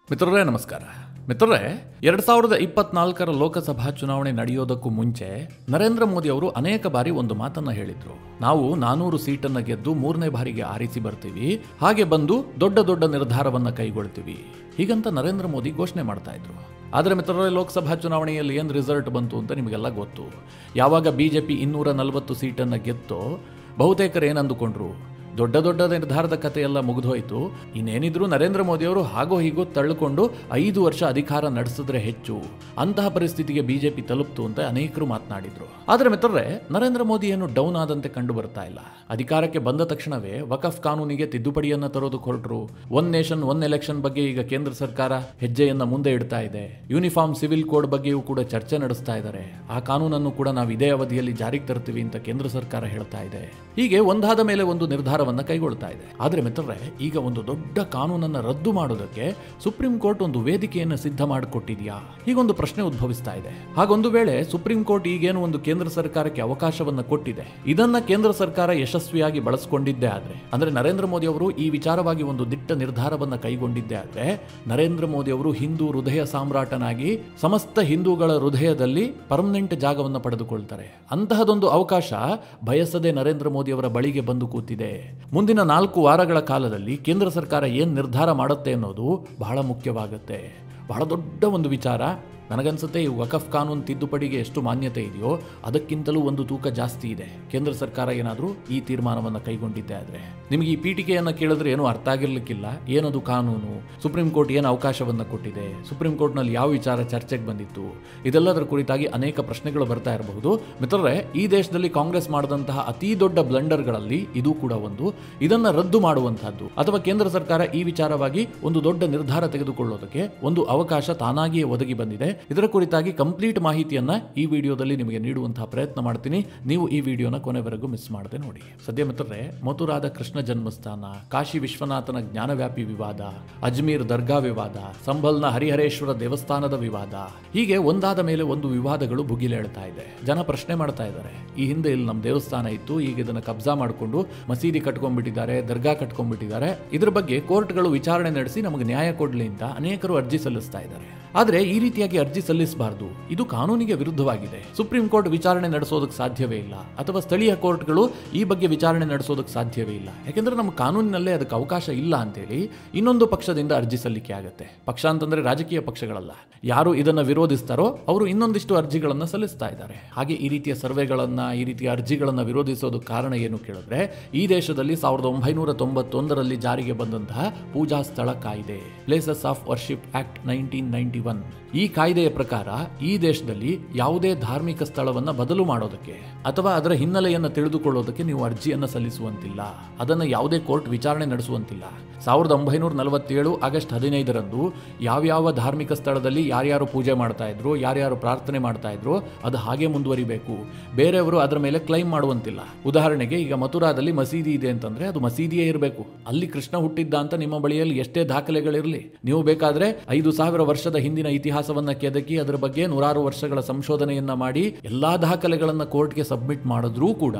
ಮಿತ್ರರೇ ನಮಸ್ಕಾರ. ಮಿತ್ರರೇ, 2024 ಲೋಕಸಭಾ ಚುನಾವಣೆ ನಡೆಯೋದಕ್ಕೂ ಮುಂಚೆ ನರೇಂದ್ರ ಮೋದಿ ಅವರು ಅನೇಕ ಬಾರಿ ಒಂದು ಮಾತನ್ನ ಹೇಳಿದ್ರು. ನಾವು 400 ಸೀಟನ್ನ ಗೆದ್ದು 3ನೇ ಬಾರಿಗೆ ಆರಿಸಿ ಬರ್ತೀವಿ, ಹಾಗೆ ಬಂದು ದೊಡ್ಡ ದೊಡ್ಡ ನಿರ್ಧಾರವನ್ನ ಕೈಗೊಳ್ತೀವಿ, ಹೀಗಂತ ನರೇಂದ್ರ ಮೋದಿ ಘೋಷಣೆ ಮಾಡ್ತಾ ಇದ್ರು. ಆದರೆ ಮಿತ್ರರೇ, ಲೋಕಸಭಾ ಚುನಾವಣೆಯಲ್ಲಿ ಏನು ರಿಸಲ್ಟ್ ಬಂತು ಅಂತ ನಿಮಗೆಲ್ಲ ಗೊತ್ತು. ಯಾವಾಗ ಬಿಜೆಪಿ 240 ಸೀಟನ್ನ ಗೆತ್ತೋ ಬಹುತೇಕರು ಏನಂದುಕೊಂಡ್ರು, ದೊಡ್ಡ ದೊಡ್ಡ ನಿರ್ಧಾರದ ಕಥೆಯೆಲ್ಲ ಮುಗಿದೋಯ್ತು, ಇನ್ನೇನಿದ್ರು ನರೇಂದ್ರ ಮೋದಿ ಅವರು ಹಾಗೋ ಹೀಗೋ ತಳ್ಳಿಕೊಂಡು 5 ವರ್ಷ ಅಧಿಕಾರ ನಡೆಸಿದ್ರೆ ಹೆಚ್ಚು, ಅಂತಹ ಪರಿಸ್ಥಿತಿಗೆ ಬಿಜೆಪಿ ತಲುಪ್ತು ಅಂತ ಅನೇಕರು ಮಾತನಾಡಿದ್ರು. ಆದರೆ ಮಿತ್ರರೇ, ನರೇಂದ್ರ ಮೋದಿ ಏನು ಡೌನ್ ಆದಂತೆ ಕಂಡು ಬರ್ತಾ ಇಲ್ಲ. ಅಧಿಕಾರಕ್ಕೆ ಬಂದ ತಕ್ಷಣವೇ ವಕಫ್ ಕಾನೂನಿಗೆ ತಿದ್ದುಪಡಿಯನ್ನ ತರೋದಕ್ಕೆ ಹೊರಟರು. ಒನ್ ನೇಷನ್ ಒನ್ ಎಲೆಕ್ಷನ್ ಬಗ್ಗೆ ಈಗ ಕೇಂದ್ರ ಸರ್ಕಾರ ಹೆಜ್ಜೆಯನ್ನ ಮುಂದೆ ಇಡ್ತಾ ಇದೆ. ಯೂನಿಫಾರ್ಮ್ ಸಿವಿಲ್ ಕೋಡ್ ಬಗ್ಗೆಯೂ ಕೂಡ ಚರ್ಚೆ ನಡೆಸ್ತಾ ಇದ್ದಾರೆ. ಆ ಕಾನೂನನ್ನು ಕೂಡ ನಾವು ಇದೇ ಅವಧಿಯಲ್ಲಿ ಜಾರಿಗೆ ತರ್ತೀವಿ ಅಂತ ಕೇಂದ್ರ ಸರ್ಕಾರ ಹೇಳ್ತಾ ಇದೆ. ಹೀಗೆ ಒಂದಾದ ಮೇಲೆ ಒಂದು ನಿರ್ಧಾರ ಕೈಗೊಳ್ತಾ ಇದೆ. ಆದ್ರೆ ಮಿತ್ರರೇ, ಈಗ ಒಂದು ದೊಡ್ಡ ಕಾನೂನನ್ನ ರದ್ದು ಮಾಡೋದಕ್ಕೆ ಸುಪ್ರೀಂ ಕೋರ್ಟ್ ಒಂದು ವೇದಿಕೆಯನ್ನು ಸಿದ್ಧ ಮಾಡಿಕೊಟ್ಟಿದೆಯಾ, ಹೀಗೊಂದು ಪ್ರಶ್ನೆ ಉದ್ಭವಿಸ್ತಾ ಇದೆ. ಹಾಗೊಂದು ವೇಳೆ ಸುಪ್ರೀಂ ಕೋರ್ಟ್ ಈಗೇನು ಒಂದು ಕೇಂದ್ರ ಸರ್ಕಾರಕ್ಕೆ ಅವಕಾಶವನ್ನ ಕೊಟ್ಟಿದೆ, ಇದನ್ನ ಕೇಂದ್ರ ಸರ್ಕಾರ ಯಶಸ್ವಿಯಾಗಿ ಬಳಸಿಕೊಂಡಿದ್ದೇ ಆದ್ರೆ, ಅಂದ್ರೆ ನರೇಂದ್ರ ಮೋದಿ ಅವರು ಈ ವಿಚಾರವಾಗಿ ಒಂದು ದಿಟ್ಟ ನಿರ್ಧಾರವನ್ನ ಕೈಗೊಂಡಿದ್ದೇ ಆದ್ರೆ, ನರೇಂದ್ರ ಮೋದಿ ಅವರು ಹಿಂದೂ ಹೃದಯ ಸಾಮ್ರಾಟನಾಗಿ ಸಮಸ್ತ ಹಿಂದೂಗಳ ಹೃದಯದಲ್ಲಿ ಪರ್ಮನೆಂಟ್ ಜಾಗವನ್ನು ಪಡೆದುಕೊಳ್ತಾರೆ. ಅಂತಹದೊಂದು ಅವಕಾಶ ಬಯಸದೆ ನರೇಂದ್ರ ಮೋದಿ ಅವರ ಬಳಿಗೆ ಬಂದು ಕೂತಿದೆ. ಮುಂದಿನ 4 ವಾರಗಳ ಕಾಲದಲ್ಲಿ ಕೇಂದ್ರ ಸರ್ಕಾರ ಏನು ನಿರ್ಧಾರ ಮಾಡುತ್ತೆ ಅನ್ನೋದು ಬಹಳ ಮುಖ್ಯವಾಗುತ್ತೆ. ಬಹಳ ದೊಡ್ಡ ಒಂದು ವಿಚಾರ. ನನಗನ್ಸುತ್ತೆ ಈ ವಕಫ್ ಕಾನೂನು ತಿದ್ದುಪಡಿಗೆ ಎಷ್ಟು ಮಾನ್ಯತೆ ಇದೆಯೋ ಅದಕ್ಕಿಂತಲೂ ಒಂದು ತೂಕ ಜಾಸ್ತಿ ಇದೆ. ಕೇಂದ್ರ ಸರ್ಕಾರ ಏನಾದರೂ ಈ ತೀರ್ಮಾನವನ್ನು ಕೈಗೊಂಡಿದ್ದೆ ಆದರೆ ನಿಮಗೆ ಈ ಪೀಠಿಕೆಯನ್ನು ಕೇಳಿದ್ರೆ ಏನೂ ಅರ್ಥ ಆಗಿರ್ಲಿಕ್ಕಿಲ್ಲ. ಏನದು ಕಾನೂನು, ಸುಪ್ರೀಂ ಕೋರ್ಟ್ ಏನು ಅವಕಾಶವನ್ನು ಕೊಟ್ಟಿದೆ, ಸುಪ್ರೀಂ ಕೋರ್ಟ್ನಲ್ಲಿ ಯಾವ ವಿಚಾರ ಚರ್ಚೆಗೆ ಬಂದಿತ್ತು, ಇದೆಲ್ಲದರ ಕುರಿತಾಗಿ ಅನೇಕ ಪ್ರಶ್ನೆಗಳು ಬರ್ತಾ ಇರಬಹುದು. ಮಿತ್ರರೇ, ಈ ದೇಶದಲ್ಲಿ ಕಾಂಗ್ರೆಸ್ ಮಾಡಿದಂತಹ ಅತಿ ದೊಡ್ಡ ಬ್ಲಂಡರ್ಗಳಲ್ಲಿ ಇದು ಕೂಡ ಒಂದು. ಇದನ್ನು ರದ್ದು ಮಾಡುವಂತಹದ್ದು ಅಥವಾ ಕೇಂದ್ರ ಸರ್ಕಾರ ಈ ವಿಚಾರವಾಗಿ ಒಂದು ದೊಡ್ಡ ನಿರ್ಧಾರ ತೆಗೆದುಕೊಳ್ಳೋದಕ್ಕೆ ಒಂದು ಅವಕಾಶ ತಾನಾಗಿಯೇ ಒದಗಿ ಬಂದಿದೆ. ಇದರ ಕುರಿತಾಗಿ ಕಂಪ್ಲೀಟ್ ಮಾಹಿತಿಯನ್ನ ಈ ವಿಡಿಯೋದಲ್ಲಿ ನಿಮಗೆ ನೀಡುವಂತಹ ಪ್ರಯತ್ನ ಮಾಡ್ತೀನಿ. ನೀವು ಈ ವಿಡಿಯೋನ ಕೊನೆವರೆಗೂ ಮಿಸ್ ಮಾಡದೆ ನೋಡಿ. ಸದ್ಯ ಮಿತ್ರರೇ, ಮಥುರಾದ ಕೃಷ್ಣ ಜನ್ಮಸ್ಥಾನ, ಕಾಶಿ ವಿಶ್ವನಾಥನ ಜ್ಞಾನವ್ಯಾಪಿ ವಿವಾದ, ಅಜ್ಮೀರ್ ದರ್ಗಾ ವಿವಾದ, ಸಂಭಲ್ನ ಹರಿಹರೇಶ್ವರ ದೇವಸ್ಥಾನದ ವಿವಾದ, ಹೀಗೆ ಒಂದಾದ ಮೇಲೆ ಒಂದು ವಿವಾದಗಳು ಭುಗಿಲೇಳ್ತಾ ಇದೆ. ಜನ ಪ್ರಶ್ನೆ ಮಾಡ್ತಾ ಇದ್ದಾರೆ, ಈ ಹಿಂದೆ ಇಲ್ಲಿ ನಮ್ಮ ದೇವಸ್ಥಾನ ಇತ್ತು, ಈಗ ಇದನ್ನ ಕಬ್ಜಾ ಮಾಡಿಕೊಂಡು ಮಸೀದಿ ಕಟ್ಕೊಂಡ್ಬಿಟ್ಟಿದ್ದಾರೆ, ದರ್ಗಾ ಕಟ್ಕೊಂಡ್ಬಿಟ್ಟಿದ್ದಾರೆ, ಇದ್ರ ಬಗ್ಗೆ ಕೋರ್ಟ್ಗಳು ವಿಚಾರಣೆ ನಡೆಸಿ ನಮಗೆ ನ್ಯಾಯ ಕೊಡ್ಲಿ ಅಂತ ಅನೇಕರು ಅರ್ಜಿ ಸಲ್ಲಿಸ್ತಾ ಇದ್ದಾರೆ. ಆದರೆ ಈ ರೀತಿಯಾಗಿ ಅರ್ಜಿ ಸಲ್ಲಿಸಬಾರದು, ಇದು ಕಾನೂನಿಗೆ ವಿರುದ್ಧವಾಗಿದೆ. ಸುಪ್ರೀಂ ಕೋರ್ಟ್ ವಿಚಾರಣೆ ನಡೆಸೋದಕ್ಕೆ ಸಾಧ್ಯವೇ ಇಲ್ಲ, ಅಥವಾ ಸ್ಥಳೀಯ ಕೋರ್ಟ್ಗಳು ಈ ಬಗ್ಗೆ ವಿಚಾರಣೆ ನಡೆಸೋದಕ್ಕೆ ಸಾಧ್ಯವೇ ಇಲ್ಲ. ಯಾಕೆಂದ್ರೆ ನಮ್ಮ ಕಾನೂನಿನಲ್ಲೇ ಅದಕ್ಕೆ ಅವಕಾಶ ಇಲ್ಲ ಅಂತೇಳಿ ಇನ್ನೊಂದು ಪಕ್ಷದಿಂದ ಅರ್ಜಿ ಸಲ್ಲಿಕೆ ಆಗುತ್ತೆ. ಪಕ್ಷ ಅಂತಂದ್ರೆ ರಾಜಕೀಯ ಪಕ್ಷಗಳಲ್ಲ. ಯಾರು ಇದನ್ನ ವಿರೋಧಿಸ್ತಾರೋ ಅವರು ಇನ್ನೊಂದಿಷ್ಟು ಅರ್ಜಿಗಳನ್ನ ಸಲ್ಲಿಸ್ತಾ ಇದ್ದಾರೆ. ಹಾಗೆ ಈ ರೀತಿಯ ಸರ್ವೆಗಳನ್ನ, ಈ ರೀತಿಯ ಅರ್ಜಿಗಳನ್ನ ವಿರೋಧಿಸೋದಕ್ಕೆ ಕಾರಣ ಏನು ಕೇಳಿದ್ರೆ, ಈ ದೇಶದಲ್ಲಿ 1991ರಲ್ಲಿ ಜಾರಿಗೆ ಬಂದಂತಹ ಪೂಜಾ ಸ್ಥಳ ಕಾಯ್ದೆ, ಪ್ಲೇಸಸ್ ಆಫ್ ವರ್ಷಿಪ್ ಆಕ್ಟ್ 1991. ಈ ಕಾಯ್ದೆಯ ಪ್ರಕಾರ ಈ ದೇಶದಲ್ಲಿ ಯಾವುದೇ ಧಾರ್ಮಿಕ ಸ್ಥಳವನ್ನ ಬದಲು ಮಾಡೋದಕ್ಕೆ ಅಥವಾ ಅದರ ಹಿನ್ನೆಲೆಯನ್ನು ತಿಳಿದುಕೊಳ್ಳೋದಕ್ಕೆ ನೀವು ಅರ್ಜಿಯನ್ನು ಸಲ್ಲಿಸುವಂತಿಲ್ಲ. ಅದನ್ನು ಯಾವುದೇ ಕೋರ್ಟ್ ವಿಚಾರಣೆ ನಡೆಸುವಂತಿಲ್ಲ. 1947 ಆಗಸ್ಟ್ 15ರಂದು ಯಾವ್ಯಾವ ಧಾರ್ಮಿಕ ಸ್ಥಳದಲ್ಲಿ ಯಾರ್ಯಾರು ಪೂಜೆ ಮಾಡ್ತಾ ಇದ್ರು, ಯಾರ್ಯಾರು ಪ್ರಾರ್ಥನೆ ಮಾಡ್ತಾ ಇದ್ರು, ಅದು ಹಾಗೆ ಮುಂದುವರಿಬೇಕು. ಬೇರೆಯವರು ಅದರ ಮೇಲೆ ಕ್ಲೈಮ್ ಮಾಡುವಂತಿಲ್ಲ. ಉದಾಹರಣೆಗೆ, ಈಗ ಮಥುರಾದಲ್ಲಿ ಮಸೀದಿ ಇದೆ ಅಂತಂದ್ರೆ ಅದು ಮಸೀದಿಯೇ ಇರಬೇಕು. ಅಲ್ಲಿ ಕೃಷ್ಣ ಹುಟ್ಟಿದ್ದ ಅಂತ ನಿಮ್ಮ ಬಳಿಯಲ್ಲಿ ಎಷ್ಟೇ ದಾಖಲೆಗಳಿರಲಿ, ನೀವು ಬೇಕಾದ್ರೆ 5000 ವರ್ಷದ ಹಿಂದಿನ ಇತಿಹಾಸವನ್ನ ಕೆದಕಿ ಅದರ ಬಗ್ಗೆ 100 ವರ್ಷಗಳ ಸಂಶೋಧನೆಯನ್ನ ಮಾಡಿ ಎಲ್ಲಾ ದಾಖಲೆಗಳನ್ನ ಕೋರ್ಟ್ಗೆ ಸಬ್ಮಿಟ್ ಮಾಡಿದ್ರೂ ಕೂಡ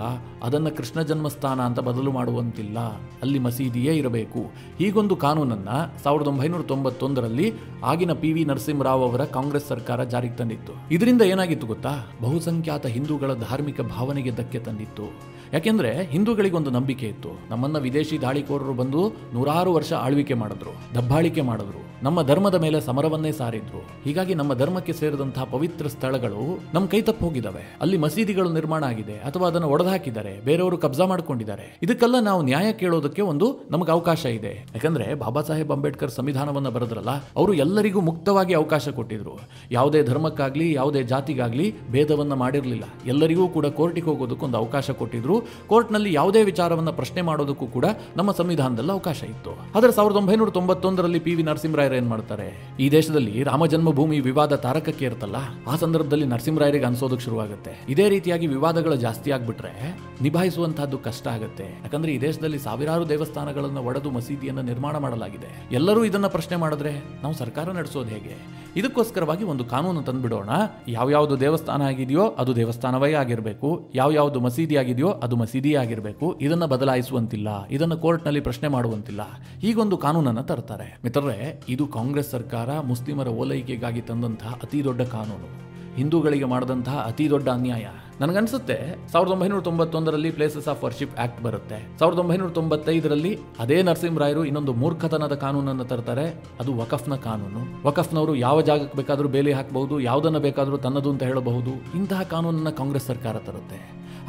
ಅದನ್ನ ಕೃಷ್ಣ ಜನ್ಮಸ್ಥಾನ ಅಂತ ಬದಲು ಮಾಡುವಂತಿಲ್ಲ. ಅಲ್ಲಿ ಮಸೀದಿಯೇ ಇರಬೇಕು. ಹೀಗೊಂದು ಕಾನೂನನ್ನ 1991ರಲ್ಲಿ ಆಗಿನ PV ನರಸಿಂಹರಾವ್ ಅವರ ಕಾಂಗ್ರೆಸ್ ಸರ್ಕಾರ ಜಾರಿಗೆ ತಂದಿತ್ತು. ಇದರಿಂದ ಏನಾಗಿತ್ತು ಗೊತ್ತಾ? ಬಹುಸಂಖ್ಯಾತ ಹಿಂದೂಗಳ ಧಾರ್ಮಿಕ ಭಾವನೆಗೆ ಧಕ್ಕೆ ತಂದಿತ್ತು. ಯಾಕೆಂದ್ರೆ ಹಿಂದೂಗಳಿಗೊಂದು ನಂಬಿಕೆ ಇತ್ತು, ನಮ್ಮನ್ನ ವಿದೇಶಿ ದಾಳಿಕೋರರು ಬಂದು 100 ವರ್ಷ ಆಳ್ವಿಕೆ ಮಾಡಿದ್ರು, ದಬ್ಬಾಳಿಕೆ ಮಾಡಿದ್ರು, ನಮ್ಮ ಧರ್ಮದ ಮೇಲೆ ಸಮರವನ್ನೇ ಸಾರಿದ್ರು. ಹೀಗಾಗಿ ನಮ್ಮ ಧರ್ಮಕ್ಕೆ ಸೇರಿದಂತಹ ಪವಿತ್ರ ಸ್ಥಳಗಳು ನಮ್ಮ ಕೈ ತಪ್ಪು ಹೋಗಿದ್ದಾವೆ. ಅಲ್ಲಿ ಮಸೀದಿಗಳು ನಿರ್ಮಾಣ ಆಗಿದೆ ಅಥವಾ ಅದನ್ನು ಒಡೆದಾಕಿದ್ದಾರೆ, ಬೇರೆಯವರು ಕಬ್ಜಾ ಮಾಡ್ಕೊಂಡಿದ್ದಾರೆ. ಇದಕ್ಕೆಲ್ಲ ನಾವು ನ್ಯಾಯ ಕೇಳೋದಕ್ಕೆ ಒಂದು ನಮಗೆ ಅವಕಾಶ ಇದೆ. ಯಾಕಂದ್ರೆ ಬಾಬಾ ಸಾಹೇಬ್ ಅಂಬೇಡ್ಕರ್ ಸಂವಿಧಾನವನ್ನ ಬರೆದ್ರಲ್ಲ, ಅವರು ಎಲ್ಲರಿಗೂ ಮುಕ್ತವಾಗಿ ಅವಕಾಶ ಕೊಟ್ಟಿದ್ರು. ಯಾವುದೇ ಧರ್ಮಕ್ಕಾಗ್ಲಿ ಯಾವುದೇ ಜಾತಿಗಾಗ್ಲಿ ಭೇದವನ್ನ ಮಾಡಿರಲಿಲ್ಲ. ಎಲ್ಲರಿಗೂ ಕೂಡ ಕೋರ್ಟಿಗೆ ಹೋಗೋದಕ್ಕೊಂದು ಅವಕಾಶ ಕೊಟ್ಟಿದ್ರು. ಕೋರ್ಟ್ನಲ್ಲಿ ಯಾವುದೇ ವಿಚಾರವನ್ನ ಪ್ರಶ್ನೆ ಮಾಡೋದಕ್ಕೂ ಕೂಡ ನಮ್ಮ ಸಂವಿಧಾನದಲ್ಲಿ ಅವಕಾಶ ಇತ್ತು. ಆದರೆ 1991ರಲ್ಲಿ PV ನರಸಿಂಹರಾಯರು ಏನ್ ಮಾಡ್ತಾರೆ, ಈ ದೇಶದಲ್ಲಿ ರಾಮ ಜನ್ಮಭೂಮಿ ವಿವಾದ ತಾರಕಕ್ಕೆ ಇರುತ್ತಲ್ಲ, ಆ ಸಂದರ್ಭದಲ್ಲಿ ನರಸಿಂಹರಾಯರಿಗೆ ಅನ್ಸೋದಕ್ಕೆ ಶುರುವಾಗುತ್ತೆ. ಇದೇ ರೀತಿಯಾಗಿ ವಿವಾದಗಳು ಜಾಸ್ತಿ ಆಗ್ಬಿಟ್ರೆ ನಿಭಾಯಿಸುವಂತಹದ್ದು ಕಷ್ಟ ಆಗುತ್ತೆ. ಯಾಕಂದ್ರೆ ಈ ದೇಶದಲ್ಲಿ ಸಾವಿರಾರು ದೇವಸ್ಥಾನಗಳನ್ನು ಒಡೆದು ಮಸೀದಿಯನ್ನು ನಿರ್ಮಾಣ ಮಾಡಲಾಗಿದೆ. ಎಲ್ಲರೂ ಇದನ್ನ ಪ್ರಶ್ನೆ ಮಾಡಿದ್ರೆ ನಾವು ಸರ್ಕಾರ ನಡೆಸೋದು ಹೇಗೆ? ಇದಕ್ಕೋಸ್ಕರವಾಗಿ ಒಂದು ಕಾನೂನು ತಂದ್ಬಿಡೋಣ, ಯಾವ್ಯಾವ್ದು ದೇವಸ್ಥಾನ ಆಗಿದೆಯೋ ಅದು ದೇವಸ್ಥಾನವೇ ಆಗಿರಬೇಕು, ಯಾವ್ಯಾವ್ದು ಮಸೀದಿ ಆಗಿದೆಯೋ ಅದು ಮಸೀದಿ ಆಗಿರಬೇಕು, ಇದನ್ನ ಬದಲಾಯಿಸುವಂತಿಲ್ಲ, ಇದನ್ನು ಕೋರ್ಟ್ನಲ್ಲಿ ಪ್ರಶ್ನೆ ಮಾಡುವಂತಿಲ್ಲ, ಹೀಗೊಂದು ಕಾನೂನನ್ನು ತರ್ತಾರೆ. ಮಿತ್ರರೇ, ಇದು ಕಾಂಗ್ರೆಸ್ ಸರ್ಕಾರ ಮುಸ್ಲಿಮರ ಓಲೈಕೆಗಾಗಿ ತಂದಂತಹ ಅತಿ ದೊಡ್ಡ ಕಾನೂನು, ಹಿಂದೂಗಳಿಗೆ ಮಾಡಿದಂತಹ ಅತಿ ದೊಡ್ಡ ಅನ್ಯಾಯ. ನನಗನ್ಸುತ್ತೆ 1991ರಲ್ಲಿ ಪ್ಲೇಸಸ್ ಆಫ್ ವರ್ಷಿಪ್ ಆಕ್ಟ್ ಬರುತ್ತೆ. 1995ರಲ್ಲಿ ಅದೇ ನರಸಿಂಹರಾಯರು ಇನ್ನೊಂದು ಮೂರ್ಖತನದ ಕಾನೂನನ್ನು ತರ್ತಾರೆ, ಅದು ವಕಫ್ನ ಕಾನೂನು. ವಕಫ್ನವರು ಯಾವ ಜಾಗಕ್ಕೆ ಬೇಕಾದರೂ ಬೇಲಿ ಹಾಕಬಹುದು, ಯಾವುದನ್ನು ಬೇಕಾದರೂ ತನ್ನದು ಅಂತ ಹೇಳಬಹುದು. ಇಂತಹ ಕಾನೂನನ್ನು ಕಾಂಗ್ರೆಸ್ ಸರ್ಕಾರ ತರುತ್ತೆ.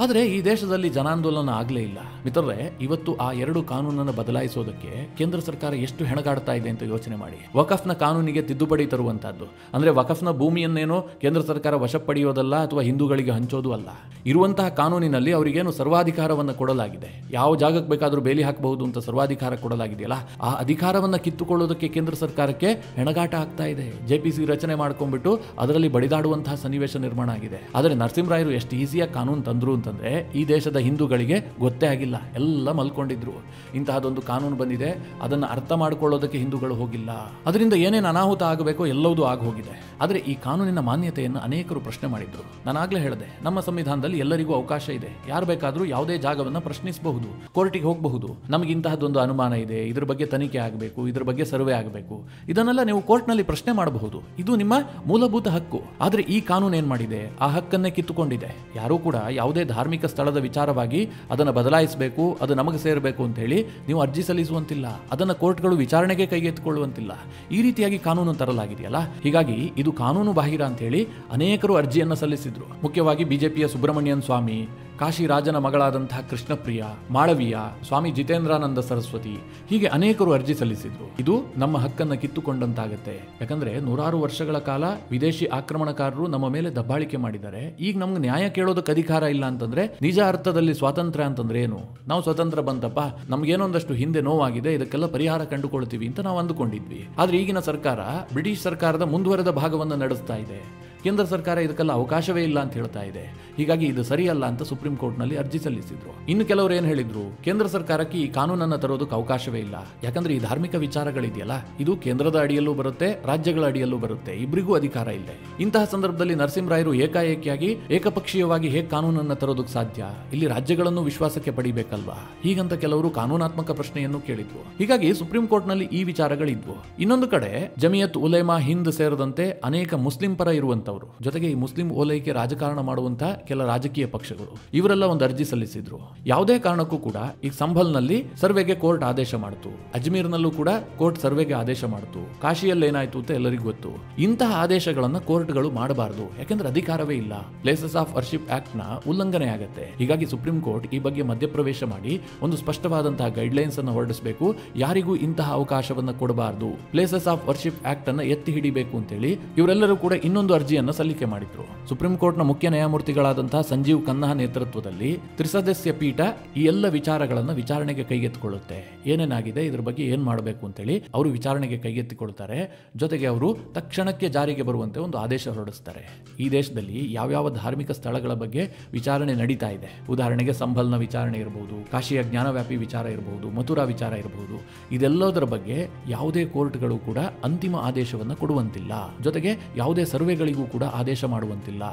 ಆದರೆ ಈ ದೇಶದಲ್ಲಿ ಜನಾಂದೋಲನ ಆಗಲೇ ಇಲ್ಲ. ಮಿತ್ರರೇ, ಇವತ್ತು ಆ ಎರಡು ಕಾನೂನನ್ನು ಬದಲಾಯಿಸೋದಕ್ಕೆ ಕೇಂದ್ರ ಸರ್ಕಾರ ಎಷ್ಟು ಹೆಣಗಾಡ್ತಾ ಇದೆ ಅಂತ ಯೋಚನೆ ಮಾಡಿ. ವಕಫ್ನ ಕಾನೂನಿಗೆ ತಿದ್ದುಪಡಿ ತರುವಂತಹದ್ದು ಅಂದ್ರೆ ವಕಫ್ನ ಭೂಮಿಯನ್ನೇನೋ ಕೇಂದ್ರ ಸರ್ಕಾರ ವಶ ಪಡೆಯೋದಲ್ಲ ಅಥವಾ ಹಿಂದೂಗಳಿಗೆ ಹಂಚೋದು ಅಲ್ಲ. ಇರುವಂತಹ ಕಾನೂನಿನಲ್ಲಿ ಅವರಿಗೇನು ಸರ್ವಾಧಿಕಾರವನ್ನು ಕೊಡಲಾಗಿದೆ, ಯಾವ ಜಾಗಕ್ಕೆ ಬೇಕಾದರೂ ಬೇಲಿ ಹಾಕಬಹುದು ಅಂತ ಸರ್ವಾಧಿಕಾರ ಕೊಡಲಾಗಿದೆಯಲ್ಲ, ಆ ಅಧಿಕಾರವನ್ನು ಕಿತ್ತುಕೊಳ್ಳೋದಕ್ಕೆ ಕೇಂದ್ರ ಸರ್ಕಾರಕ್ಕೆ ಹೆಣಗಾಟ ಆಗ್ತಾ ಇದೆ. JPC ರಚನೆ ಮಾಡ್ಕೊಂಡ್ಬಿಟ್ಟು ಅದರಲ್ಲಿ ಬಡಿದಾಡುವಂತಹ ಸನ್ನಿವೇಶ ನಿರ್ಮಾಣ ಆಗಿದೆ. ಆದರೆ ನರಸಿಂಹರಾಯರು ಎಷ್ಟು ಈಸಿಯಾಗಿ ಕಾನೂನು ತಂದ್ರು ಅಂತಂದ್ರೆ ಈ ದೇಶದ ಹಿಂದೂಗಳಿಗೆ ಗೊತ್ತೇ ಆಗಿಲ್ಲ, ಎಲ್ಲ ಮಲ್ಕೊಂಡಿದ್ರು. ಇಂತಹದೊಂದು ಕಾನೂನು ಬಂದಿದೆ, ಅದನ್ನು ಅರ್ಥ ಮಾಡಿಕೊಳ್ಳೋದಕ್ಕೆ ಹಿಂದೂಗಳು ಹೋಗಿಲ್ಲ. ಅದರಿಂದ ಏನೇನು ಅನಾಹುತ ಆಗಬೇಕೋ ಎಲ್ಲವೂ ಆಗೋಗಿದೆ. ಆದರೆ ಈ ಕಾನೂನಿನ ಮಾನ್ಯತೆಯನ್ನು ಅನೇಕರು ಪ್ರಶ್ನೆ ಮಾಡಿದ್ರು. ನಾನಾಗಲೇ ಹೇಳಿದೆ, ನಮ್ಮ ಸಂವಿಧಾನದಲ್ಲಿ ಎಲ್ಲರಿಗೂ ಅವಕಾಶ ಇದೆ, ಯಾರು ಬೇಕಾದರೂ ಯಾವುದೇ ಜಾಗವನ್ನು ಪ್ರಶ್ನಿಸಬಹುದು, ಕೋರ್ಟಿಗೆ ಹೋಗಬಹುದು. ನಮಗೆ ಇಂತಹದೊಂದು ಅನುಮಾನ ಇದೆ, ಇದ್ರ ಬಗ್ಗೆ ತನಿಖೆ ಆಗಬೇಕು, ಇದ್ರ ಬಗ್ಗೆ ಸರ್ವೆ ಆಗಬೇಕು, ಇದನ್ನೆಲ್ಲ ನೀವು ಕೋರ್ಟ್ನಲ್ಲಿ ಪ್ರಶ್ನೆ ಮಾಡಬಹುದು. ಇದು ನಿಮ್ಮ ಮೂಲಭೂತ ಹಕ್ಕು. ಆದರೆ ಈ ಕಾನೂನು ಏನ್ ಮಾಡಿದೆ, ಆ ಹಕ್ಕನ್ನೇ ಕಿತ್ತುಕೊಂಡಿದೆ. ಯಾರೂ ಕೂಡ ಯಾವುದೇ ಧಾರ್ಮಿಕ ಸ್ಥಳದ ವಿಚಾರವಾಗಿ ಅದನ್ನು ಬದಲಾಯಿಸಬೇಕು, ಅದು ನಮಗೆ ಸೇರಬೇಕು ಅಂತ ಹೇಳಿ ನೀವು ಅರ್ಜಿ ಸಲ್ಲಿಸುವಂತಿಲ್ಲ, ಅದನ್ನು ಕೋರ್ಟ್ಗಳು ವಿಚಾರಣೆಗೆ ಕೈಗೆತ್ತಿಕೊಳ್ಳುವಂತಿಲ್ಲ. ಈ ರೀತಿಯಾಗಿ ಕಾನೂನು ತರಲಾಗಿದೆಯಲ್ಲ, ಹೀಗಾಗಿ ಇದು ಕಾನೂನು ಬಾಹಿರ ಅಂತ ಹೇಳಿ ಅನೇಕರು ಅರ್ಜಿಯನ್ನು ಸಲ್ಲಿಸಿದ್ರು. ಮುಖ್ಯವಾಗಿ ಬಿಜೆಪಿಯ ಸುಬ್ರಹ್ಮಣ್ಯನ್ ಸ್ವಾಮಿ, ಕಾಶಿ ರಾಜನ ಮಗಳಾದಂತಹ ಕೃಷ್ಣಪ್ರಿಯ, ಮಾಳವೀಯ, ಸ್ವಾಮಿ ಜಿತೇಂದ್ರಾನಂದ ಸರಸ್ವತಿ, ಹೀಗೆ ಅನೇಕರು ಅರ್ಜಿ ಸಲ್ಲಿಸಿದ್ರು. ಇದು ನಮ್ಮ ಹಕ್ಕನ್ನು ಕಿತ್ತುಕೊಂಡಂತಾಗುತ್ತೆ. ಯಾಕಂದ್ರೆ ನೂರಾರು ವರ್ಷಗಳ ಕಾಲ ವಿದೇಶಿ ಆಕ್ರಮಣಕಾರರು ನಮ್ಮ ಮೇಲೆ ದಬ್ಬಾಳಿಕೆ ಮಾಡಿದ್ದಾರೆ. ಈಗ ನಮ್ಗೆ ನ್ಯಾಯ ಕೇಳೋದಕ್ಕೆ ಅಧಿಕಾರ ಇಲ್ಲ ಅಂತಂದ್ರೆ ನಿಜ ಅರ್ಥದಲ್ಲಿ ಸ್ವಾತಂತ್ರ್ಯ ಅಂತಂದ್ರೆ ಏನು? ನಾವು ಸ್ವತಂತ್ರ ಬಂತಪ್ಪ, ನಮ್ಗೇನೊಂದಷ್ಟು ಹಿಂದೆ ನೋವಾಗಿದೆ, ಇದಕ್ಕೆಲ್ಲ ಪರಿಹಾರ ಕಂಡುಕೊಳ್ತೀವಿ ಅಂತ ನಾವು ಅಂದುಕೊಂಡಿದ್ವಿ. ಆದ್ರೆ ಈಗಿನ ಸರ್ಕಾರ ಬ್ರಿಟಿಷ್ ಸರ್ಕಾರದ ಮುಂದುವರೆದ ಭಾಗವನ್ನು ನಡೆಸ್ತಾ ಇದೆ. ಕೇಂದ್ರ ಸರ್ಕಾರ ಇದಕ್ಕೆಲ್ಲ ಅವಕಾಶವೇ ಇಲ್ಲ ಅಂತ ಹೇಳ್ತಾ ಇದೆ. ಹೀಗಾಗಿ ಇದು ಸರಿಯಲ್ಲ ಅಂತ ಸುಪ್ರೀಂ ಕೋರ್ಟ್ನಲ್ಲಿ ಅರ್ಜಿ ಸಲ್ಲಿಸಿದ್ರು. ಇನ್ನು ಕೆಲವರು ಏನ್ ಹೇಳಿದ್ರು, ಕೇಂದ್ರ ಸರ್ಕಾರಕ್ಕೆ ಈ ಕಾನೂನನ್ನು ತರೋದಕ್ಕೆ ಅವಕಾಶವೇ ಇಲ್ಲ, ಯಾಕಂದ್ರೆ ಈ ಧಾರ್ಮಿಕ ವಿಚಾರಗಳಿದೆಯಲ್ಲ, ಇದು ಕೇಂದ್ರದ ಅಡಿಯಲ್ಲೂ ಬರುತ್ತೆ, ರಾಜ್ಯಗಳ ಅಡಿಯಲ್ಲೂ ಬರುತ್ತೆ, ಇಬ್ಬರಿಗೂ ಅಧಿಕಾರ ಇಲ್ಲ. ಇಂತಹ ಸಂದರ್ಭದಲ್ಲಿ ನರಸಿಂಹರಾಯರು ಏಕಾಏಕಿಯಾಗಿ ಏಕಪಕ್ಷೀಯವಾಗಿ ಹೇಗೆ ಕಾನೂನನ್ನು ತರೋದಕ್ಕೆ ಸಾಧ್ಯ? ಇಲ್ಲಿ ರಾಜ್ಯಗಳನ್ನು ವಿಶ್ವಾಸಕ್ಕೆ ಪಡಿಬೇಕಲ್ವಾ? ಹೀಗಂತ ಕೆಲವರು ಕಾನೂನಾತ್ಮಕ ಪ್ರಶ್ನೆಯನ್ನು ಕೇಳಿದ್ರು. ಹೀಗಾಗಿ ಸುಪ್ರೀಂ ಕೋರ್ಟ್ನಲ್ಲಿ ಈ ವಿಚಾರಗಳಿದ್ವು. ಇನ್ನೊಂದು ಕಡೆ ಜಮಿಯತ್ ಉಲೇಮಾ ಹಿಂದ್ ಸೇರಿದಂತೆ ಅನೇಕ ಮುಸ್ಲಿಂ ಪರ ಇರುವಂತವರು, ಜೊತೆಗೆ ಈ ಮುಸ್ಲಿಂ ಓಲೈಕೆ ರಾಜಕಾರಣ ಮಾಡುವಂತಹ ಕೆಲ ರಾಜಕೀಯ ಪಕ್ಷಗಳು, ಇವರೆಲ್ಲ ಒಂದು ಅರ್ಜಿ ಸಲ್ಲಿಸಿದ್ರು. ಯಾವುದೇ ಕಾರಣಕ್ಕೂ ಕೂಡ ಈಗ ಸಂಭಲ್ನಲ್ಲಿ ಸರ್ವೆಗೆ ಕೋರ್ಟ್ ಆದೇಶ ಮಾಡಿತು, ಅಜ್ಮೀರ್ನಲ್ಲೂ ಕೂಡ ಕೋರ್ಟ್ ಸರ್ವೆಗೆ ಆದೇಶ ಮಾಡಿತು, ಕಾಶಿಯಲ್ಲಿ ಏನಾಯ್ತು ಅಂತ ಎಲ್ಲರಿಗೂ ಗೊತ್ತು. ಇಂತಹ ಆದೇಶಗಳನ್ನ ಕೋರ್ಟ್ಗಳು ಮಾಡಬಾರದು, ಯಾಕೆಂದ್ರೆ ಅಧಿಕಾರವೇ ಇಲ್ಲ. ಪ್ಲೇಸಸ್ ಆಫ್ ವರ್ಷಿಪ್ ಆಕ್ಟ್ ನ ಉಲ್ಲಂಘನೆ ಆಗುತ್ತೆ. ಹೀಗಾಗಿ ಸುಪ್ರೀಂ ಕೋರ್ಟ್ ಈ ಬಗ್ಗೆ ಮಧ್ಯಪ್ರವೇಶ ಮಾಡಿ ಒಂದು ಸ್ಪಷ್ಟವಾದಂತಹ ಗೈಡ್ಲೈನ್ಸ್ ಅನ್ನು ಹೊರಡಿಸಬೇಕು. ಯಾರಿಗೂ ಇಂತಹ ಅವಕಾಶವನ್ನ ಕೊಡಬಾರದು, ಪ್ಲೇಸಸ್ ಆಫ್ ವರ್ಷಿಪ್ ಆಕ್ಟ್ ಅನ್ನ ಎತ್ತಿ ಹಿಡಿಬೇಕು ಅಂತೇಳಿ ಇವರೆಲ್ಲರೂ ಕೂಡ ಇನ್ನೊಂದು ಅರ್ಜಿಯನ್ನು ಸಲ್ಲಿಕೆ ಮಾಡಿದ್ರು. ಸುಪ್ರೀಂ ಕೋರ್ಟ್ನ ಮುಖ್ಯ ನ್ಯಾಯಮೂರ್ತಿಗಳಾದಂತಹ ಸಂಜೀವ್ ಖನ್ನಾ ನೇತೃತ್ವದಲ್ಲಿ ತ್ರಿಸದಸ್ಯ ಪೀಠ ಈ ಎಲ್ಲ ವಿಚಾರಗಳನ್ನು ವಿಚಾರಣೆಗೆ ಕೈಗೆತ್ತಿಕೊಳ್ಳುತ್ತೆ. ಏನೇನಾಗಿದೆ, ಇದ್ರ ಬಗ್ಗೆ ಏನ್ ಮಾಡಬೇಕು ಅಂತೇಳಿ ಅವರು ವಿಚಾರಣೆಗೆ ಕೈಗೆತ್ತಿಕೊಳ್ತಾರೆ. ಜೊತೆಗೆ ಅವರು ತಕ್ಷಣಕ್ಕೆ ಜಾರಿಗೆ ಬರುವಂತೆ ಒಂದು ಆದೇಶ ಹೊರಡಿಸ್ತಾರೆ. ಈ ದೇಶದಲ್ಲಿ ಯಾವ್ಯಾವ ಧಾರ್ಮಿಕ ಸ್ಥಳಗಳ ಬಗ್ಗೆ ವಿಚಾರಣೆ ನಡೀತಾ ಇದೆ, ಉದಾಹರಣೆಗೆ ಸಂಭಲ್ನ ವಿಚಾರಣೆ ಇರಬಹುದು, ಕಾಶಿಯ ಜ್ಞಾನವ್ಯಾಪಿ ವಿಚಾರ ಇರಬಹುದು, ಮಥುರಾ ವಿಚಾರ ಇರಬಹುದು, ಇದೆಲ್ಲದರ ಬಗ್ಗೆ ಯಾವುದೇ ಕೋರ್ಟ್ಗಳು ಕೂಡ ಅಂತಿಮ ಆದೇಶವನ್ನು ಕೊಡುವಂತಿಲ್ಲ. ಜೊತೆಗೆ ಯಾವುದೇ ಸರ್ವೆಗಳಿಗೂ ಕೂಡ ಆದೇಶ ಮಾಡುವಂತಿಲ್ಲ.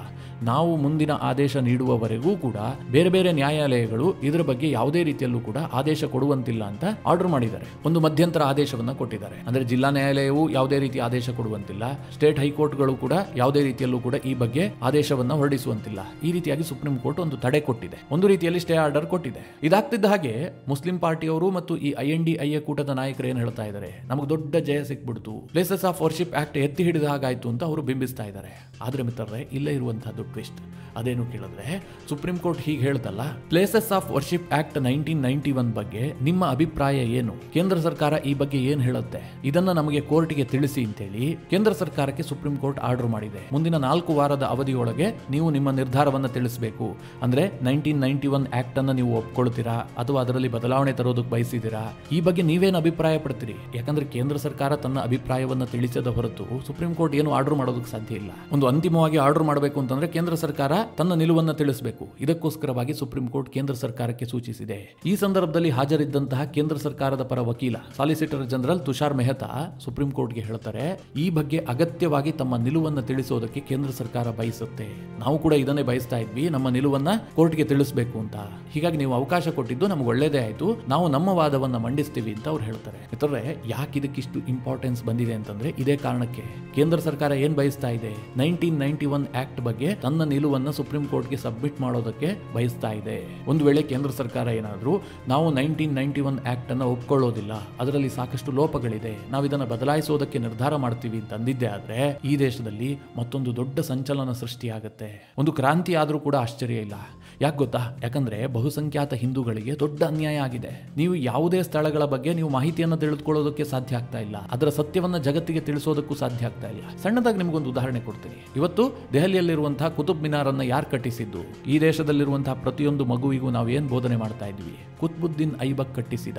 ನಾವು ಮುಂದಿನ ಆದೇಶ ನೀಡುವವರೆಗೂ ಕೂಡ ಬೇರೆ ಬೇರೆ ನ್ಯಾಯಾಲಯಗಳು ಇದರ ಬಗ್ಗೆ ಯಾವುದೇ ರೀತಿಯಲ್ಲೂ ಕೂಡ ಆದೇಶ ಕೊಡುವಂತಿಲ್ಲ ಅಂತ ಆರ್ಡರ್ ಮಾಡಿದ್ದಾರೆ. ಒಂದು ಮಧ್ಯಂತರ ಆದೇಶವನ್ನ ಕೊಟ್ಟಿದ್ದಾರೆ. ಅಂದ್ರೆ ಜಿಲ್ಲಾ ನ್ಯಾಯಾಲಯವು ಯಾವುದೇ ರೀತಿ ಆದೇಶ ಕೊಡುವಂತಿಲ್ಲ, ಸ್ಟೇಟ್ ಹೈಕೋರ್ಟ್ಗಳು ಕೂಡ ಯಾವುದೇ ರೀತಿಯಲ್ಲೂ ಕೂಡ ಈ ಬಗ್ಗೆ ಆದೇಶವನ್ನ ಹೊರಡಿಸುವಂತಿಲ್ಲ. ಈ ರೀತಿಯಾಗಿ ಸುಪ್ರೀಂ ಕೋರ್ಟ್ ಒಂದು ತಡೆ ಕೊಟ್ಟಿದೆ, ಒಂದು ರೀತಿಯಲ್ಲಿ ಸ್ಟೇ ಆರ್ಡರ್ ಕೊಟ್ಟಿದೆ. ಇದಾಗ್ತಿದ್ದ ಹಾಗೆ ಮುಸ್ಲಿಂ ಪಾರ್ಟಿಯವರು ಮತ್ತು ಈ INDIA ಕೂಟದ ನಾಯಕರು ಏನ್ ಹೇಳ್ತಾ ಇದ್ದಾರೆ, ನಮಗೆ ದೊಡ್ಡ ಜಯ ಸಿಕ್ಬಿಡ್ತು, ಪ್ಲೇಸಸ್ ಆಫ್ ವರ್ಷಿಪ್ ಆಕ್ಟ್ ಎತ್ತಿ ಹಿಡಿದ ಹಾಗಾಯ್ತು ಅಂತ ಅವರು ಬಿಂಬಿಸ್ತಾ ಇದ್ದಾರೆ. ಆದ್ರೆ ಮಿತ್ರರೇ, ಇಲ್ಲೇ ಇರುವಂತಹದ್ದು ಟ್ವಿಸ್ಟ್. ಅದೇನು ಕೇಳಿದ್ರೆ, ಸುಪ್ರೀಂ ಕೋರ್ಟ್ ಹೀಗೆ ಹೇಳ್ತಲ್ಲ, ಪ್ಲೇಸಸ್ ಆಫ್ ವರ್ಷಿಪ್ ಆಕ್ಟ್ 1991 ಬಗ್ಗೆ ನಿಮ್ಮ ಅಭಿಪ್ರಾಯ ಏನು? ಕೇಂದ್ರ ಸರ್ಕಾರ ಈ ಬಗ್ಗೆ ಏನ್ ಹೇಳುತ್ತೆ? ಇದನ್ನ ನಮಗೆ ಕೋರ್ಟ್ಗೆ ತಿಳಿಸಿ ಅಂತೇಳಿ ಕೇಂದ್ರ ಸರ್ಕಾರಕ್ಕೆ ಸುಪ್ರೀಂ ಕೋರ್ಟ್ ಆರ್ಡರ್ ಮಾಡಿದೆ. ಮುಂದಿನ 4 ವಾರದ ಅವಧಿಯೊಳಗೆ ನೀವು ನಿಮ್ಮ ನಿರ್ಧಾರವನ್ನು ತಿಳಿಸಬೇಕು. ಅಂದ್ರೆ 1991 ಆಕ್ಟ್ ಅನ್ನ ನೀವು ಒಪ್ಕೊಳ್ತೀರಾ ಅಥವಾ ಅದರಲ್ಲಿ ಬದಲಾವಣೆ ತರೋದಕ್ಕೆ ಬಯಸಿದ್ದೀರಾ? ಈ ಬಗ್ಗೆ ನೀವೇನು ಅಭಿಪ್ರಾಯ ಪಡ್ತೀರಿ? ಯಾಕಂದ್ರೆ ಕೇಂದ್ರ ಸರ್ಕಾರ ತನ್ನ ಅಭಿಪ್ರಾಯವನ್ನ ತಿಳಿಸದ ಹೊರತು ಸುಪ್ರೀಂ ಕೋರ್ಟ್ ಏನು ಆರ್ಡರ್ ಮಾಡೋದಕ್ಕೆ ಸಾಧ್ಯ ಇಲ್ಲ. ಒಂದು ಅಂತಿಮವಾಗಿ ಆರ್ಡರ್ ಮಾಡಬೇಕು ಅಂತಂದ್ರೆ ಕೇಂದ್ರ ಸರ್ಕಾರ ತನ್ನ ನಿಲುವನ್ನು ತಿಳಿಸಬೇಕು. ಇದಕ್ಕೋಸ್ಕರವಾಗಿ ಸುಪ್ರೀಂ ಕೋರ್ಟ್ ಕೇಂದ್ರ ಸರ್ಕಾರಕ್ಕೆ ಸೂಚಿಸಿದೆ. ಈ ಸಂದರ್ಭದಲ್ಲಿ ಹಾಜರಿದ್ದಂತಹ ಕೇಂದ್ರ ಸರ್ಕಾರದ ಪರ ವಕೀಲ solicitor general Tushar Mehta supreme ಕೋರ್ಟ್ಗೆ ಹೇಳ್ತಾರೆ, ಈ ಬಗ್ಗೆ ಅಗತ್ಯವಾಗಿ ತಮ್ಮ ನಿಲುವನ್ನು ತಿಳಿಸೋದಕ್ಕೆ ಕೇಂದ್ರ ಸರ್ಕಾರ ಬಯಸುತ್ತೆ. ನಾವು ಕೂಡ ಇದನ್ನೇ ಬಯಸ್ತಾ ಇದ್ವಿ, ನಮ್ಮ ನಿಲುವನ್ನ ಕೋರ್ಟ್ಗೆ ತಿಳಿಸಬೇಕು ಅಂತ. ಹೀಗಾಗಿ ನೀವು ಅವಕಾಶ ಕೊಟ್ಟಿದ್ದು ನಮ್ಗೆ ಒಳ್ಳೇದೇ ಆಯ್ತು, ನಾವು ನಮ್ಮ ವಾದವನ್ನ ಮಂಡಿಸ್ತೀವಿ ಅಂತ ಅವ್ರು ಹೇಳ್ತಾರೆ. ಯಾಕಂದ್ರೆ ಯಾಕೆ ಇದಕ್ಕಿಷ್ಟು ಇಂಪಾರ್ಟೆನ್ಸ್ ಬಂದಿದೆ ಅಂತಂದ್ರೆ ಇದೇ ಕಾರಣಕ್ಕೆ. ಕೇಂದ್ರ ಸರ್ಕಾರ ಏನ್ ಬಯಸ್ತಾ ಇದೆ, 1991 ಆಕ್ಟ್ ಬಗ್ಗೆ ತನ್ನ ನಿಲುವನ್ನ ಸುಪ್ರೀಂ ಕೋರ್ಟ್ಗೆ ಸಬ್ಮಿಟ್ ಮಾಡೋದಕ್ಕೆ ಬಯಸ್ತಾ ಇದೆ. ಒಂದು ವೇಳೆ ಕೇಂದ್ರ ಸರ್ಕಾರ ಏನಾದರೂ ನಾವು 1991 ಆಕ್ಟ್ ಅನ್ನ ಒಪ್ಕೊಳ್ಳೋದಿಲ್ಲ, ಅದರಲ್ಲಿ ಸಾಕಷ್ಟು ಲೋಪಗಳಿದೆ, ನಾವು ಇದನ್ನ ಬದಲಾಯಿಸೋದಕ್ಕೆ ನಿರ್ಧಾರ ಮಾಡ್ತೀವಿ ಅಂತ ಅಂದಿದ್ದೆ ಆದ್ರೆ ಈ ದೇಶದಲ್ಲಿ ಮತ್ತೊಂದು ದೊಡ್ಡ ಸಂಚಲನ ಸೃಷ್ಟಿಯಾಗುತ್ತೆ. ಒಂದು ಕ್ರಾಂತಿ ಆದ್ರೂ ಕೂಡ ಆಶ್ಚರ್ಯ ಇಲ್ಲ. ಯಾಕೆ ಗೊತ್ತಾ? ಯಾಕಂದ್ರೆ ಬಹುಸಂಖ್ಯಾತ ಹಿಂದೂಗಳಿಗೆ ದೊಡ್ಡ ಅನ್ಯಾಯ ಆಗಿದೆ. ನೀವು ಯಾವುದೇ ಸ್ಥಳಗಳ ಬಗ್ಗೆ ನೀವು ಮಾಹಿತಿಯನ್ನು ತಿಳಿದುಕೊಳ್ಳೋದಕ್ಕೆ ಸಾಧ್ಯ ಆಗ್ತಾ ಇಲ್ಲ, ಅದರ ಸತ್ಯವನ್ನ ಜಗತ್ತಿಗೆ ತಿಳಿಸೋದಕ್ಕೂ ಸಾಧ್ಯ ಆಗ್ತಾ ಇಲ್ಲ. ಸಣ್ಣದಾಗಿ ನಿಮಗೊಂದು ಉದಾಹರಣೆ ಕೊಡ್ತೀನಿ. ಇವತ್ತು ದೆಹಲಿಯಲ್ಲಿರುವಂತಹ ಕುತುಬ್ ಮಿನಾರ್ ಅನ್ನ ಯಾರು ಕಟ್ಟಿಸಿದ್ದು? ಈ ದೇಶದಲ್ಲಿರುವಂತಹ ಪ್ರತಿಯೊಂದು ಮಗುವಿಗೂ ನಾವು ಏನ್ ಬೋಧನೆ ಮಾಡ್ತಾ ಇದ್ವಿ? ಕುತ್ಬುದ್ದೀನ್ ಐಬಕ್ ಕಟ್ಟಿಸಿದ.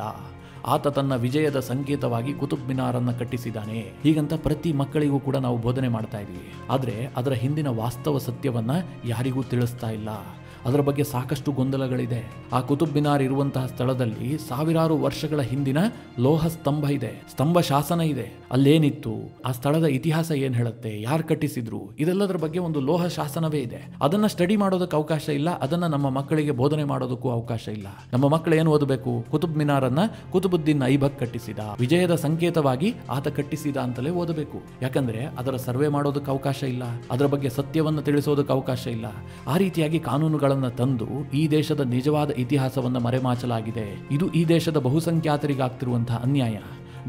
ಆತ ತನ್ನ ವಿಜಯದ ಸಂಕೇತವಾಗಿ ಕುತುಬ್ ಮಿನಾರ್ ಅನ್ನ ಕಟ್ಟಿಸಿದ್ದಾನೆ. ಹೀಗಂತ ಪ್ರತಿ ಮಕ್ಕಳಿಗೂ ಕೂಡ ನಾವು ಬೋಧನೆ ಮಾಡ್ತಾ ಇದ್ವಿ. ಆದ್ರೆ ಅದರ ಹಿಂದಿನ ವಾಸ್ತವ ಸತ್ಯವನ್ನ ಯಾರಿಗೂ ತಿಳಿಸ್ತಾ ಇಲ್ಲ. ಅದರ ಬಗ್ಗೆ ಸಾಕಷ್ಟು ಗೊಂದಲಗಳಿದೆ. ಆ ಕುತುಬ್ ಮಿನಾರ್ ಇರುವಂತಹ ಸ್ಥಳದಲ್ಲಿ ಸಾವಿರಾರು ವರ್ಷಗಳ ಹಿಂದಿನ ಲೋಹ ಸ್ತಂಭ ಇದೆ, ಸ್ತಂಭ ಶಾಸನ ಇದೆ. ಅಲ್ಲೇನಿತ್ತು, ಆ ಸ್ಥಳದ ಇತಿಹಾಸ ಏನ್ ಹೇಳುತ್ತೆ, ಯಾರು ಕಟ್ಟಿಸಿದ್ರು, ಇದೆಲ್ಲದರ ಬಗ್ಗೆ ಒಂದು ಲೋಹ ಶಾಸನವೇ ಇದೆ. ಅದನ್ನ ಸ್ಟಡಿ ಮಾಡೋದಕ್ಕೆ ಅವಕಾಶ ಇಲ್ಲ, ಅದನ್ನ ನಮ್ಮ ಮಕ್ಕಳಿಗೆ ಬೋಧನೆ ಮಾಡೋದಕ್ಕೂ ಅವಕಾಶ ಇಲ್ಲ. ನಮ್ಮ ಮಕ್ಕಳು ಏನು ಓದಬೇಕು? ಕುತುಬ್ ಮಿನಾರ್ ಅನ್ನ ಕುತುಬುದ್ದೀನ್ ಐಬಕ್ ಕಟ್ಟಿಸಿದ, ವಿಜಯದ ಸಂಕೇತವಾಗಿ ಆತ ಕಟ್ಟಿಸಿದ ಅಂತಲೇ ಓದಬೇಕು. ಯಾಕಂದ್ರೆ ಅದರ ಸರ್ವೆ ಮಾಡೋದಕ್ಕೆ ಅವಕಾಶ ಇಲ್ಲ, ಅದರ ಬಗ್ಗೆ ಸತ್ಯವನ್ನು ತಿಳಿಸೋದಕ್ಕೆ ಅವಕಾಶ ಇಲ್ಲ. ಆ ರೀತಿಯಾಗಿ ಕಾನೂನುಗಳ ತಂದು ಈ ದೇಶದ ನಿಜವಾದ ಇತಿಹಾಸವನ್ನು ಮರೆಮಾಚಲಾಗಿದೆ. ಇದು ಈ ದೇಶದ ಬಹುಸಂಖ್ಯಾತರಿಗಾಗ್ತಿರುವಂತಹ ಅನ್ಯಾಯ.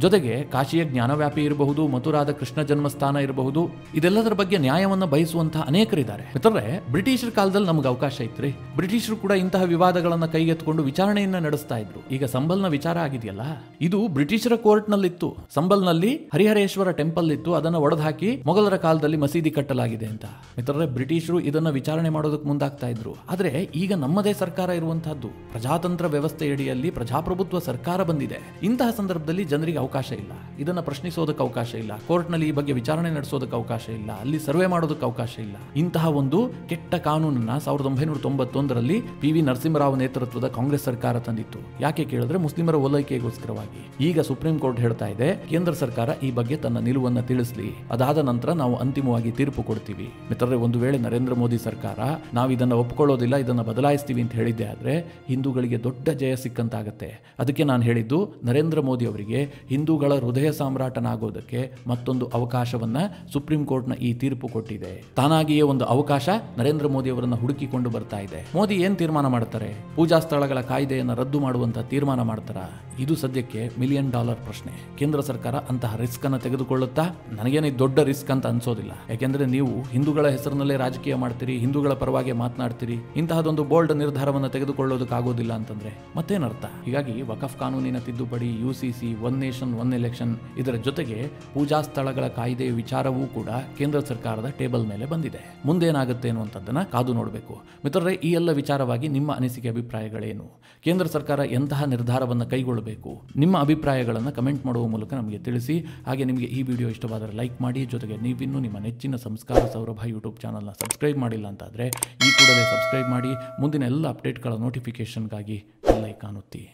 ಜೊತೆಗೆ ಕಾಶಿಯ ಜ್ಞಾನವ್ಯಾಪಿ ಇರಬಹುದು, ಮಥುರಾದ ಕೃಷ್ಣ ಜನ್ಮಸ್ಥಾನ ಇರಬಹುದು, ಇದೆಲ್ಲದರ ಬಗ್ಗೆ ನ್ಯಾಯವನ್ನು ಬಯಸುವಂತಹ ಅನೇಕರಿದ್ದಾರೆ. ಯಾಕಂದ್ರೆ ಬ್ರಿಟಿಷರ ಕಾಲದಲ್ಲಿ ನಮ್ಗೆ ಅವಕಾಶ ಇತ್ರಿ. ಬ್ರಿಟಿಷರು ಕೂಡ ಇಂತಹ ವಿವಾದಗಳನ್ನ ಕೈಗೆತ್ತಿಕೊಂಡು ವಿಚಾರಣೆಯನ್ನ ನಡೆಸ್ತಾ ಇದ್ರು. ಈಗ ಸಂಬಲ್ನ ವಿಚಾರ ಆಗಿದೆಯಲ್ಲ, ಇದು ಬ್ರಿಟಿಷರ ಕೋರ್ಟ್ ನಲ್ಲಿತ್ತು. ಸಂಬಲ್ನಲ್ಲಿ ಹರಿಹರೇಶ್ವರ ಟೆಂಪಲ್ ಇತ್ತು, ಅದನ್ನ ಒಡೆದು ಹಾಕಿ ಮೊಘಲರ ಕಾಲದಲ್ಲಿ ಮಸೀದಿ ಕಟ್ಟಲಾಗಿದೆ ಅಂತ. ಯಾಕಂದ್ರೆ ಬ್ರಿಟಿಷರು ಇದನ್ನ ವಿಚಾರಣೆ ಮಾಡೋದಕ್ಕೆ ಮುಂದಾಗ್ತಾ ಇದ್ರು. ಆದ್ರೆ ಈಗ ನಮ್ಮದೇ ಸರ್ಕಾರ ಇರುವಂತಹದ್ದು, ಪ್ರಜಾತಂತ್ರ ವ್ಯವಸ್ಥೆಯಡಿಯಲ್ಲಿ ಪ್ರಜಾಪ್ರಭುತ್ವ ಸರ್ಕಾರ ಬಂದಿದೆ. ಇಂತಹ ಸಂದರ್ಭದಲ್ಲಿ ಜನರಿಗೆ ಅವಕಾಶ ಇಲ್ಲ, ಇದನ್ನ ಪ್ರಶ್ನಿಸೋದಕ್ಕೆ ಅವಕಾಶ ಇಲ್ಲ, ಕೋರ್ಟ್ ನಲ್ಲಿ ಈ ಬಗ್ಗೆ ವಿಚಾರಣೆ ನಡೆಸೋದಕ್ಕೆ ಅವಕಾಶ ಇಲ್ಲ, ಅಲ್ಲಿ ಸರ್ವೆ ಮಾಡೋದಕ್ಕೆ ಅವಕಾಶ ಇಲ್ಲ. ಇಂತಹ ಒಂದು ಕೆಟ್ಟ ಕಾನೂನನ್ನ 1991ರಲ್ಲಿ PV ನರಸಿಂಹರಾವ್ ನೇತೃತ್ವದ ಕಾಂಗ್ರೆಸ್ ಸರ್ಕಾರ ತಂದಿತ್ತು. ಯಾಕೆ ಕೇಳಿದ್ರೆ ಮುಸ್ಲಿಮರ ಓಲೈಕೆಗೋಸ್ಕರವಾಗಿ. ಈಗ ಸುಪ್ರೀಂ ಕೋರ್ಟ್ ಹೇಳ್ತಾ ಇದೆ, ಕೇಂದ್ರ ಸರ್ಕಾರ ಈ ಬಗ್ಗೆ ತನ್ನ ನಿಲುವನ್ನ ತಿಳಿಸಲಿ, ಅದಾದ ನಂತರ ನಾವು ಅಂತಿಮವಾಗಿ ತೀರ್ಪು ಕೊಡ್ತೀವಿ. ಮಿತ್ರರೇ, ಒಂದು ವೇಳೆ ನರೇಂದ್ರ ಮೋದಿ ಸರ್ಕಾರ ನಾವು ಇದನ್ನ ಒಪ್ಕೊಳ್ಳೋದಿಲ್ಲ, ಇದನ್ನ ಬದಲಾಯಿಸ್ತೀವಿ ಅಂತ ಹೇಳಿದ್ದೆ ಆದ್ರೆ ಹಿಂದೂಗಳಿಗೆ ದೊಡ್ಡ ಜಯ ಸಿಕ್ಕಂತಾಗತ್ತೆ. ಅದಕ್ಕೆ ನಾನು ಹೇಳಿದ್ದು, ನರೇಂದ್ರ ಮೋದಿ ಅವರಿಗೆ ಹಿಂದೂಗಳ ಹೃದಯ ಸಾಮ್ರಾಟನಾಗೋದಕ್ಕೆ ಮತ್ತೊಂದು ಅವಕಾಶವನ್ನ ಸುಪ್ರೀಂ ಕೋರ್ಟ್ನ ಈ ತೀರ್ಪು ಕೊಟ್ಟಿದೆ. ತಾನಾಗಿಯೇ ಒಂದು ಅವಕಾಶ ನರೇಂದ್ರ ಮೋದಿ ಅವರನ್ನ ಹುಡುಕಿಕೊಂಡು ಬರ್ತಾ ಇದೆ. ಮೋದಿ ಏನ್ ತೀರ್ಮಾನ ಮಾಡ್ತಾರೆ? ಪೂಜಾ ಸ್ಥಳಗಳ ಕಾಯ್ದೆಯನ್ನು ರದ್ದು ಮಾಡುವಂತಹ ತೀರ್ಮಾನ ಮಾಡ್ತಾರ? ಇದು ಸದ್ಯಕ್ಕೆ $1 ಮಿಲಿಯನ್ ಪ್ರಶ್ನೆ. ಕೇಂದ್ರ ಸರ್ಕಾರ ಅಂತಹ ರಿಸ್ಕ್ ಅನ್ನು ತೆಗೆದುಕೊಳ್ಳುತ್ತಾ? ನನಗೇನು ದೊಡ್ಡ ರಿಸ್ಕ್ ಅಂತ ಅನ್ಸೋದಿಲ್ಲ. ಯಾಕೆಂದ್ರೆ ನೀವು ಹಿಂದೂಗಳ ಹೆಸರಿನಲ್ಲೇ ರಾಜಕೀಯ ಮಾಡ್ತೀರಿ, ಹಿಂದೂಗಳ ಪರವಾಗಿ ಮಾತನಾಡ್ತೀರಿ. ಇಂತಹದೊಂದು ಬೋಲ್ಡ್ ನಿರ್ಧಾರವನ್ನು ತೆಗೆದುಕೊಳ್ಳೋದಕ್ಕಾಗೋದಿಲ್ಲ ಅಂತಂದ್ರೆ ಮತ್ತೇನರ್ಥ? ಹೀಗಾಗಿ ವಕಫ್ ಕಾನೂನಿನ ತಿದ್ದುಪಡಿ, UCC, one nation one election, ಇದರ ಜೊತೆಗೆ ಪೂಜಾ ಸ್ಥಳಗಳ ಕಾಯ್ದೆಯ ವಿಚಾರವೂ ಕೂಡ ಕೇಂದ್ರ ಸರ್ಕಾರದ ಟೇಬಲ್ ಮೇಲೆ ಬಂದಿದೆ. ಮುಂದೇನಾಗುತ್ತೆ ಅನ್ನುವಂಥದ್ದನ್ನ ಕಾದು ನೋಡಬೇಕು. ಮಿತ್ರರೇ, ಈ ಎಲ್ಲ ವಿಚಾರವಾಗಿ ನಿಮ್ಮ ಅನಿಸಿಕೆ, ಅಭಿಪ್ರಾಯಗಳೇನು? ಕೇಂದ್ರ ಸರ್ಕಾರ ಎಂತಹ ನಿರ್ಧಾರವನ್ನು ಕೈಗೊಳ್ಳಬೇಕು? ನಿಮ್ಮ ಅಭಿಪ್ರಾಯಗಳನ್ನು ಕಮೆಂಟ್ ಮಾಡುವ ಮೂಲಕ ನಮಗೆ ತಿಳಿಸಿ. ಹಾಗೆ ನಿಮಗೆ ಈ ವಿಡಿಯೋ ಇಷ್ಟವಾದರೆ ಲೈಕ್ ಮಾಡಿ. ಜೊತೆಗೆ ನೀವಿನ್ನೂ ನಿಮ್ಮ ನೆಚ್ಚಿನ ಸಂಸ್ಕಾರ ಸೌರಭ ಯೂಟ್ಯೂಬ್ ಚಾನಲ್ನ ಸಬ್ಸ್ಕ್ರೈಬ್ ಮಾಡಿಲ್ಲ ಅಂತಾದರೆ ಈ ಕೂಡಲೇ ಸಬ್ಸ್ಕ್ರೈಬ್ ಮಾಡಿ. ಮುಂದಿನ ಎಲ್ಲ ಅಪ್ಡೇಟ್ಗಳ ನೋಟಿಫಿಕೇಷನ್ಗಾಗಿ ಬೆಲ್ ಐಕಾನ್ ಒತ್ತಿ.